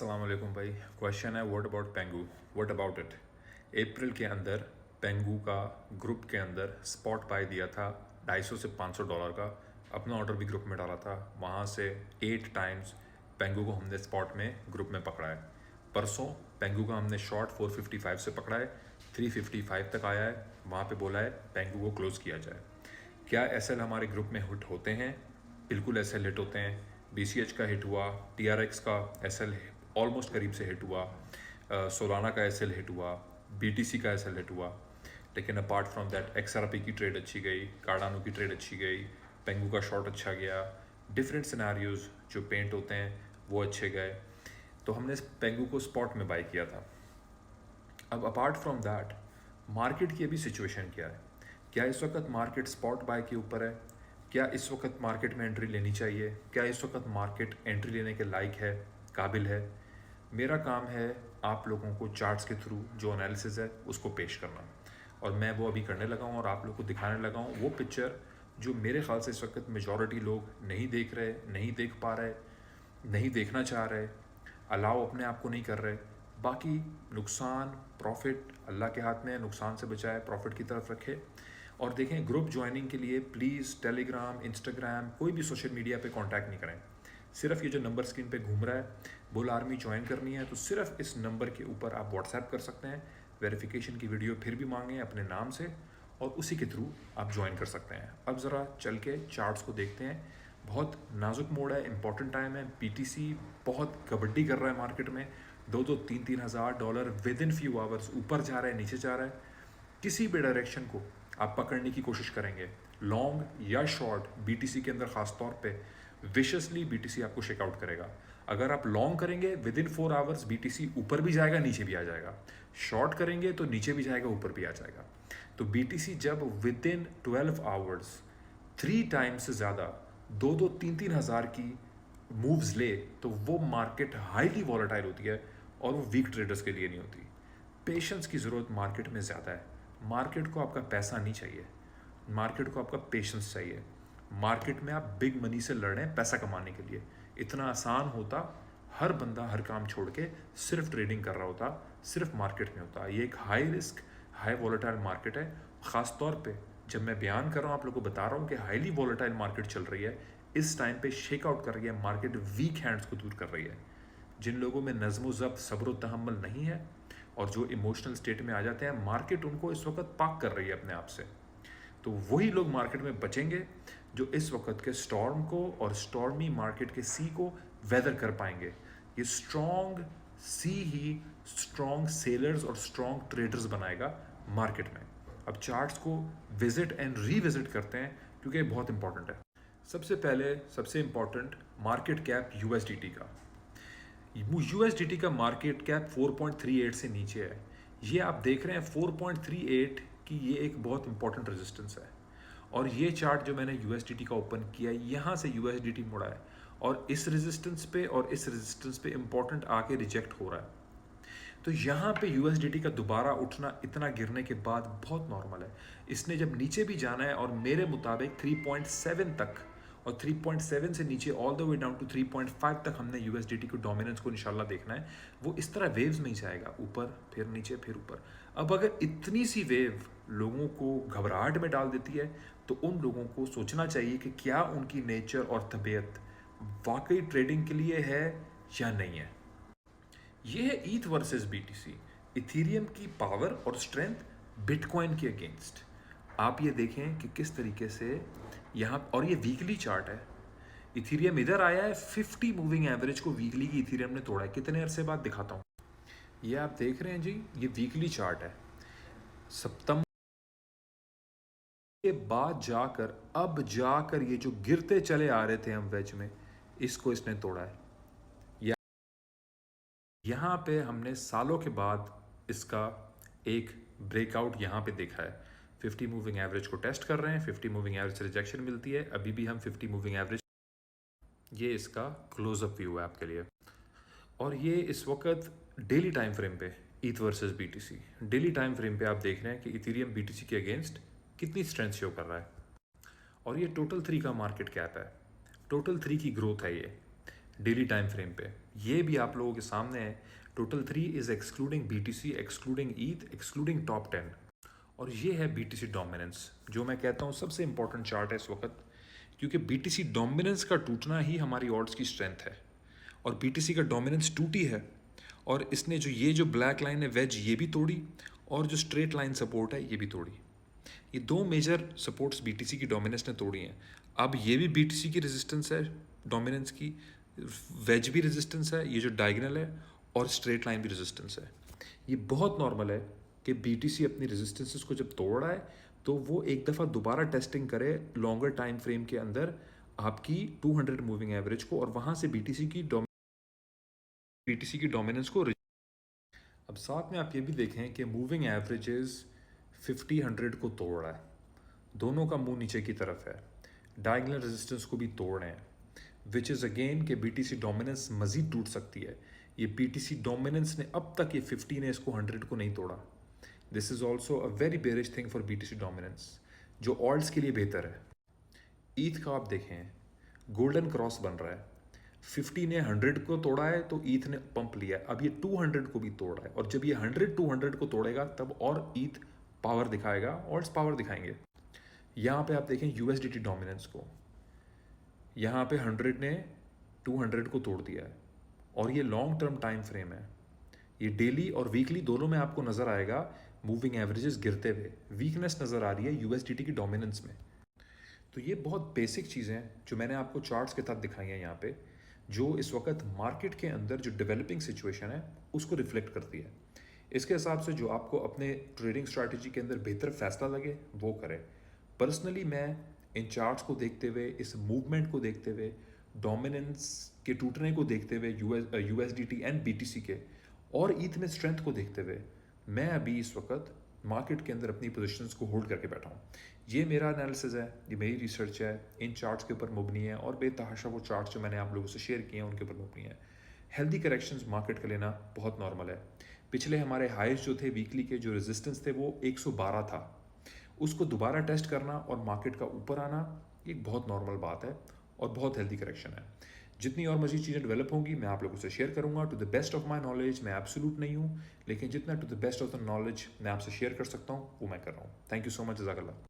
अस्सलाम वालेकुम भाई। क्वेश्चन है what about Pengu, what about it. अप्रैल के अंदर पेंगू का ग्रुप के अंदर स्पॉट बाय दिया था 250 से $500 का। अपना ऑर्डर भी ग्रुप में डाला था, वहाँ से 8 टाइम्स पेंगू को हमने स्पॉट में ग्रुप में पकड़ा है। परसों पेंगू का हमने शॉर्ट 455 से पकड़ा है, 355 तक आया है, वहाँ पे बोला है पेंगू को क्लोज किया जाए। क्या एसएल हमारे ग्रुप में हिट होते हैं? बिल्कुल एसएल हिट होते हैं। बीसीएच का हिट हुआ, टीआरएक्स का एसएल ऑलमोस्ट करीब से हिट हुआ, सोलाना का एसएल हिट हुआ, बीटीसी का एसएल हिट हुआ। लेकिन अपार्ट फ्रॉम दैट एक्सआरपी की ट्रेड अच्छी गई, कार्डानो की ट्रेड अच्छी गई, पेंगू का शॉर्ट अच्छा गया, डिफरेंट सिनेरियोज जो पेंट होते हैं वो अच्छे गए। तो हमने पेंगू को स्पॉट में बाई किया था। अब अपार्ट फ्रॉम दैट मार्केट की अभी सिचुएशन क्या है? क्या इस वक्त मार्केट स्पॉट बाय के ऊपर है? क्या इस वक्त मार्केट में एंट्री लेनी चाहिए? क्या इस वक्त मार्केट एंट्री लेने के लायक है, काबिल है? मेरा काम है आप लोगों को चार्ट्स के थ्रू जो एनालिसिस है उसको पेश करना, और मैं वो अभी करने लगा हूँ और आप लोग को दिखाने लगा हूँ वो पिक्चर जो मेरे ख्याल से इस वक्त मेजॉरिटी लोग नहीं देख रहे, नहीं देख पा रहे, नहीं देखना चाह रहे, अलाउ अपने आप को नहीं कर रहे। बाकी नुकसान प्रॉफिट अल्लाह के हाथ में है, नुकसान से बचाए, प्रॉफिट की तरफ रखे। और देखें, ग्रुप ज्वाइनिंग के लिए प्लीज़ टेलीग्राम, इंस्टाग्राम, कोई भी सोशल मीडिया पे कांटेक्ट नहीं करें। सिर्फ ये जो नंबर स्क्रीन पे घूम रहा है, बुल आर्मी ज्वाइन करनी है तो सिर्फ इस नंबर के ऊपर आप व्हाट्सएप कर सकते हैं। वेरिफिकेशन की वीडियो फिर भी मांगे अपने नाम से, और उसी के थ्रू आप ज्वाइन कर सकते हैं। अब ज़रा चल के चार्ट्स को देखते हैं। बहुत नाजुक मोड है, इंपॉर्टेंट टाइम है। पीटीसी बहुत कबड्डी कर रहा है मार्केट में, 2-3 हज़ार dollar with in few hours ऊपर जा रहा है, नीचे जा रहा है। किसी भी डायरेक्शन को आप पकड़ने की कोशिश करेंगे, लॉन्ग या शॉर्ट, बीटीसी के अंदर खास तौर पे विशसली बीटीसी आपको शेकआउट करेगा। अगर आप लॉन्ग करेंगे विद इन 4 आवर्स बीटीसी ऊपर भी जाएगा, नीचे भी आ जाएगा। शॉर्ट करेंगे तो नीचे भी जाएगा, ऊपर भी आ जाएगा। तो बीटीसी जब विद इन 12 आवर्स 3 टाइम्स से ज़्यादा 2-3 हज़ार की मूव्स ले तो वो मार्केट हाईली वॉलेटाइल होती है, और वो वीक ट्रेडर्स के लिए नहीं होती। पेशेंस की ज़रूरत मार्केट में ज़्यादा है। मार्केट को आपका पैसा नहीं चाहिए, मार्केट को आपका पेशेंस चाहिए। मार्केट में आप बिग मनी से लड़ रहे हैं पैसा कमाने के लिए। इतना आसान होता, हर बंदा हर काम छोड़ के सिर्फ ट्रेडिंग कर रहा होता, सिर्फ मार्केट में होता। ये एक high risk high volatile market है। ख़ास तौर पे जब मैं बयान कर रहा हूँ, आप लोगों को बता रहा हूँ कि हाईली वॉलेटाइल मार्केट चल रही है, इस टाइम पे शेक आउट कर रही है मार्केट, वीक हैंड्स को दूर कर रही है। जिन लोगों में नज़्म ज़ब्त, सब्र तहम्मुल नहीं है और जो इमोशनल स्टेट में आ जाते हैं, मार्केट उनको इस वक्त पाक कर रही है अपने आप से। तो वही लोग मार्केट में बचेंगे जो इस वक्त के स्टॉर्म को और स्टॉर्मी मार्केट के सी को वेदर कर पाएंगे। ये स्ट्रॉन्ग सी ही स्ट्रॉन्ग सेलर्स और स्ट्रॉन्ग ट्रेडर्स बनाएगा मार्केट में। अब चार्ट्स को विजिट एंड रीविजिट करते हैं क्योंकि ये बहुत इंपॉर्टेंट है। सबसे पहले सबसे इंपॉर्टेंट मार्केट कैप यूएसडीटी का। यूएसडीटी का मार्केट कैप 4.38 से नीचे है। ये आप देख रहे हैं 4.38 की, ये एक बहुत इंपॉर्टेंट रेजिस्टेंस है। और ये चार्ट जो मैंने यूएसडीटी का ओपन किया, यहाँ से यूएसडीटी मुड़ा है और इस रेजिस्टेंस पे और इस रेजिस्टेंस पे इंपॉर्टेंट आके रिजेक्ट हो रहा है। तो यहाँ पे यूएसडीटी का दोबारा उठना इतना गिरने के बाद बहुत नॉर्मल है। इसने जब नीचे भी जाना है, और मेरे मुताबिक 3.7 तक, और 3.7 से नीचे all the way down to 3.5 तक हमने यूएसडीटी को डोमिनेंस को इंशाल्लाह देखना है। वो इस तरह वेव्स में ही जाएगा, ऊपर फिर नीचे फिर ऊपर। अब अगर इतनी सी वेव लोगों को घबराहट में डाल देती है तो उन लोगों को सोचना चाहिए कि क्या उनकी नेचर और तबीयत वाकई ट्रेडिंग के लिए है या नहीं है। ये है ईथ वर्सेस बीटीसी, इथीरियम की पावर और स्ट्रेंथ बिटकॉइन के अगेंस्ट। आप ये देखें कि किस तरीके से यहाँ, और ये वीकली चार्ट है। इथीरियम इधर आया है, 50 मूविंग एवरेज को वीकली की इथीरियम ने तोड़ा है। कितने अरसे बाद दिखाता हूँ, ये आप देख रहे हैं जी, ये वीकली चार्ट है। सितंबर के बाद जाकर अब जाकर ये जो गिरते चले आ रहे थे हम वेज में, इसको इसने तोड़ा है। यहाँ पे हमने सालों के बाद इसका एक ब्रेकआउट यहाँ पे देखा है। 50 मूविंग एवरेज को टेस्ट कर रहे हैं, 50 मूविंग एवरेज से रिजेक्शन मिलती है। अभी भी हम 50 मूविंग एवरेज, ये इसका क्लोजअप व्यू है आपके लिए। और ये इस वक्त डेली टाइम फ्रेम पे ETH versus BTC, daily time frame पे आप देख रहे हैं कि इथेरियम बीटीसी के अगेंस्ट कितनी स्ट्रेंथ शो कर रहा है। और ये टोटल 3 का मार्केट कैप है, टोटल 3 की ग्रोथ है ये डेली टाइम फ्रेम पे। ये भी आप लोगों के सामने है। Total 3 is excluding BTC, excluding ETH, excluding top 10। और ये है BTC डोमिनेंस, जो मैं कहता हूँ सबसे इंपॉर्टेंट चार्ट है इस वक्त, क्योंकि BTC डोमिनेंस का टूटना ही हमारी ऑड्स की स्ट्रेंथ है। और BTC का डोमिनेंस टूटी है, और इसने जो ब्लैक लाइन है वेज, ये भी तोड़ी, और जो स्ट्रेट लाइन सपोर्ट है ये भी तोड़ी। ये दो मेजर सपोर्ट्स BTC की डोमिनेंस ने तोड़ी हैं। अब ये भी BTC की रेजिस्टेंस है डोमिनेंस की, वेज भी रेजिस्टेंस है, ये जो डायगोनल है, और स्ट्रेट लाइन भी रेजिस्टेंस है। ये बहुत नॉर्मल है कि BTC अपनी रेजिस्टेंसेस को जब तोड़ रहा है तो वो एक दफ़ा दोबारा टेस्टिंग करे लॉन्गर टाइम फ्रेम के अंदर आपकी 200 मूविंग एवरेज को, और वहाँ से BTC की डोमिनेंस को। अब साथ में आप ये भी देखें कि मूविंग एवरेजेस 50-100 को तोड़ रहा है, दोनों का मुंह नीचे की तरफ है, डायगोनल रेजिस्टेंस को भी तोड़ रहे हैं, विच इज़ अगेन कि BTC डोमिनेंस मज़ीद टूट सकती है। ये BTC डोमिनेंस ने अब तक ये 50 ने इसको 100 को नहीं तोड़ा। This is also a very bearish thing for BTC dominance, जो ऑल्ट्स के लिए बेहतर है। ईथ का आप देखें, गोल्डन क्रॉस बन रहा है, 50 ने 100 को तोड़ा है तो ईथ ने पंप लिया है, अब ये 200 को भी तोड़ रहा है, और जब ये 100-200 को तोड़ेगा तब और ईथ पावर दिखाएगा, ऑल्ट्स पावर दिखाएंगे। यहाँ पे आप देखें USDT डोमिनेंस को, यहाँ पे 100 ने 200 को तोड़ दिया है, और ये लॉन्ग टर्म टाइम फ्रेम है। ये डेली और वीकली दोनों में आपको नज़र आएगा मूविंग एवरेजेस गिरते हुए, वीकनेस नज़र आ रही है USDT की डोमिनेंस में। तो ये बहुत बेसिक चीज़ें हैं जो मैंने आपको चार्ट्स के तहत दिखाई हैं यहाँ पे, जो इस वक्त मार्केट के अंदर जो डेवलपिंग सिचुएशन है उसको रिफ्लेक्ट करती है। इसके हिसाब से जो आपको अपने ट्रेडिंग स्ट्रैटेजी के अंदर बेहतर फैसला लगे वो करें। पर्सनली मैं इन चार्ट्स को देखते हुए, इस मूवमेंट को देखते हुए, डोमिनेंस के टूटने को देखते हुए USDT एंड BTC के, और ईथ में स्ट्रेंथ को देखते हुए, मैं अभी इस वक्त मार्केट के अंदर अपनी पोजीशंस को होल्ड करके बैठा हूँ। ये मेरा एनालिसिस है, ये मेरी रिसर्च है, इन चार्ट्स के ऊपर मबनी है, और बेतहाशा वो चार्ट्स जो मैंने आप लोगों से शेयर किए हैं उनके ऊपर मबनी है। हेल्दी करेक्शंस मार्केट का लेना बहुत नॉर्मल है। पिछले हमारे हाइज जो थे वीकली के, जो रेजिस्टेंस थे वो 112 था, उसको दोबारा टेस्ट करना और मार्केट का ऊपर आना एक बहुत नॉर्मल बात है और बहुत हेल्दी करेक्शन है। जितनी और मज़ीद चीज़ें डेवलप होंगी मैं आप लोगों से शेयर करूंगा। To the best of my knowledge, मैं एब्सोल्यूट नहीं हूँ, लेकिन जितना to the best of the knowledge मैं आपसे शेयर कर सकता हूँ वो मैं कर रहा हूँ। थैंक यू सो मच, जज़ाकल्लाह।